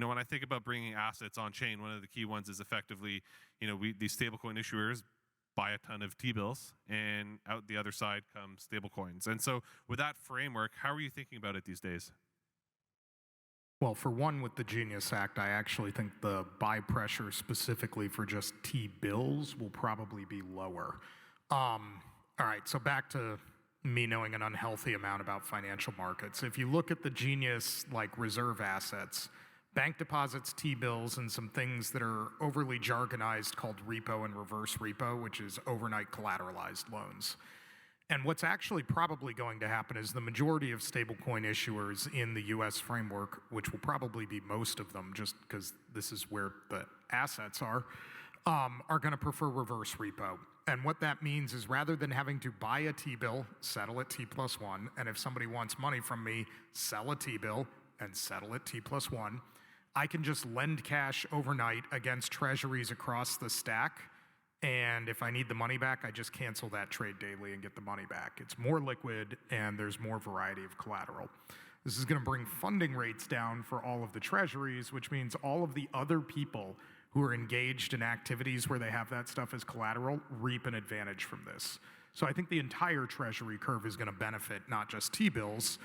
when I think about bringing assets on chain, one of the key ones is effectively, these stablecoin issuers buy a ton of T-bills, and out the other side come stablecoins. And so with that framework, how are you thinking about it these days? Well, for one, with the Genius Act, I actually think the buy pressure specifically for just T-bills will probably be lower. All right, so back to me knowing an unhealthy amount about financial markets. If you look at the Genius reserve assets, bank deposits, T-bills, and some things that are overly jargonized called repo and reverse repo, which is overnight collateralized loans. And what's actually probably going to happen is the majority of stablecoin issuers in the US framework, which will probably be most of them just because this is where the assets are going to prefer reverse repo. And what that means is rather than having to buy a T-bill, settle at T+1, and if somebody wants money from me, sell a T-bill and settle at T+1, I can just lend cash overnight against treasuries across the stack. And if I need the money back, I just cancel that trade daily and get the money back. It's more liquid and there's more variety of collateral. This is going to bring funding rates down for all of the treasuries, which means all of the other people who are engaged in activities where they have that stuff as collateral reap an advantage from this. So I think the entire treasury curve is going to benefit, not just T-bills.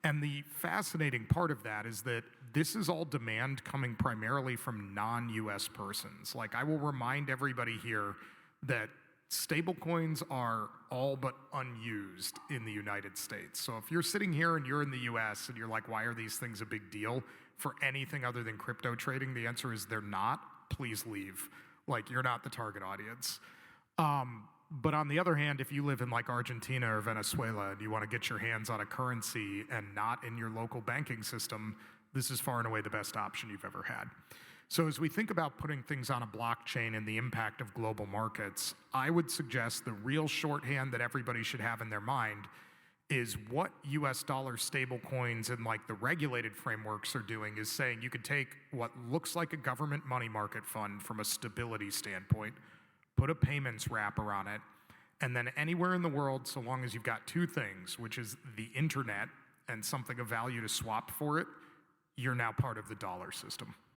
And the fascinating part of that is that this is all demand coming primarily from non-US persons. I will remind everybody here that stablecoins are all but unused in the United States. So if you're sitting here and you're in the US and you're like, why are these things a big deal for anything other than crypto trading? The answer is they're not. Please leave. You're not the target audience. But on the other hand, if you live in Argentina or Venezuela and you want to get your hands on a currency and not in your local banking system, this is far and away the best option you've ever had. So as we think about putting things on a blockchain and the impact of global markets, I would suggest the real shorthand that everybody should have in their mind is what US dollar stable coins and the regulated frameworks are doing is saying you could take what looks like a government money market fund from a stability standpoint, put a payments wrapper on it, and then anywhere in the world, so long as you've got two things, which is the internet and something of value to swap for it, you're now part of the dollar system.